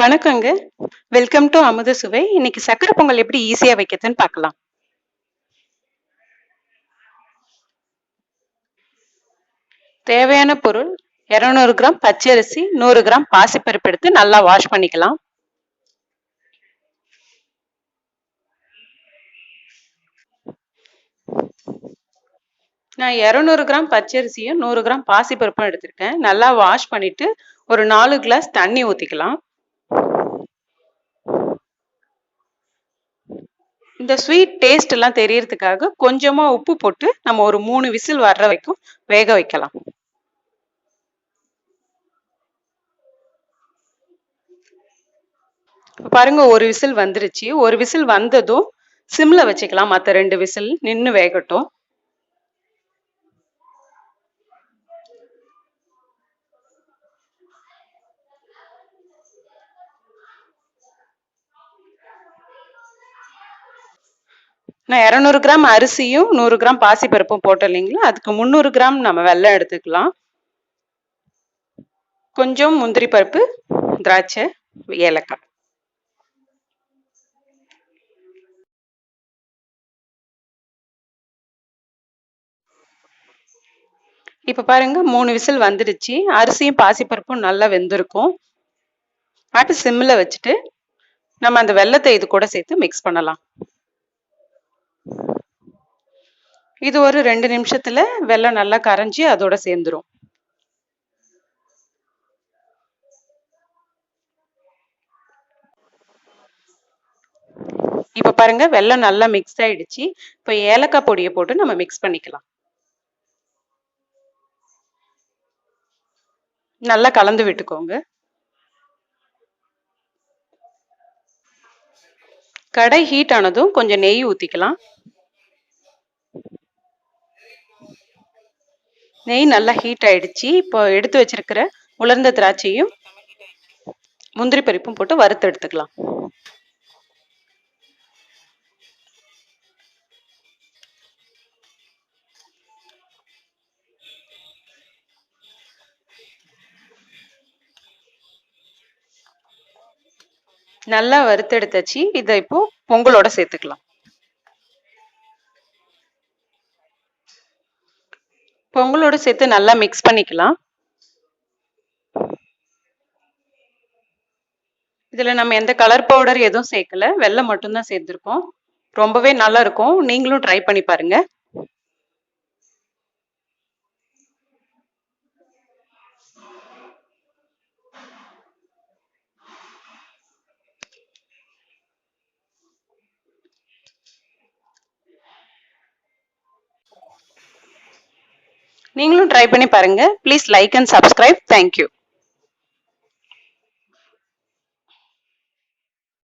வணக்கங்க. Welcome to அமுத சுவை. இன்னைக்கு சக்கரை பொங்கல் எப்படி ஈஸியா வைக்கிறதுன்னு பார்க்கலாம். தேவையான பொருள் 200 கிராம் பச்சரிசி, 100 கிராம் பாசிப்பருப்பு எடுத்து நல்லா வாஷ் பண்ணிக்கலாம். நான் 200 கிராம் பச்சரிசியும் 100 கிராம் பாசிப்பருப்பும் எடுத்திருக்கேன். நல்லா வாஷ் பண்ணிட்டு ஒரு 4 கிளாஸ் தண்ணி ஊத்திக்கலாம். இந்த ஸ்வீட் டேஸ்ட் எல்லாம் தெரியறதுக்காக கொஞ்சமா உப்பு போட்டு நம்ம ஒரு 3 விசில் வர்ற வரைக்கும் வேக வைக்கலாம். பாருங்க, ஒரு விசில் வந்துருச்சு. ஒரு விசில் வந்ததும் சிம்ல வச்சுக்கலாம். மற்ற 2 விசில் நின்று வேகட்டும். நான் 200 கிராம் அரிசியும் 100 கிராம் பாசி பருப்பும் போட்டோம் இல்லைங்களா, அதுக்கு 300 கிராம் நம்ம வெல்லம் எடுத்துக்கலாம். கொஞ்சம் முந்திரி பருப்பு, திராட்சை, ஏலக்காய். இப்ப பாருங்க, 3 விசில் வந்துடுச்சு. அரிசியும் பாசிப்பருப்பும் நல்லா வெந்திருக்கும். அடுத்து சிம்ல வச்சுட்டு நம்ம அந்த வெல்லத்தை இது கூட சேர்த்து மிக்ஸ் பண்ணலாம். இது ஒரு 2 நிமிஷத்துல வெல்லம் நல்லா கரைஞ்சி அதோட சேர்ந்துரும். இப்ப பாருங்க, வெல்லம் நல்லா மிக்ஸ் ஆயிடுச்சு. இப்ப ஏலக்காய் பொடியை போட்டு நம்ம மிக்ஸ் பண்ணிக்கலாம். நல்லா கலந்து விட்டுக்கோங்க. கடை ஹீட் ஆனதும் கொஞ்சம் நெய் ஊத்திக்கலாம். நெய் நல்லா ஹீட் ஆயிடுச்சு. இப்போ எடுத்து வச்சிருக்கிற உலர்ந்த திராட்சையும் முந்திரி பருப்பும் போட்டு வறுத்து எடுத்துக்கலாம். நல்லா வறுத்தெடுத்தாச்சு. இதை இப்போ பொங்கலோட சேர்த்துக்கலாம். பொங்கலோட சேர்த்து நல்லா மிக்ஸ் பண்ணிக்கலாம். இதுல நம்ம எந்த கலர் பவுடர் எதுவும் சேர்க்கல, வெல்லம் மட்டும்தான் சேர்த்திருக்கோம். ரொம்பவே நல்லா இருக்கும். நீங்களும் ட்ரை பண்ணி பாருங்க. நீங்களும் ட்ரை பண்ணி பாருங்க. Please like and subscribe. Thank you.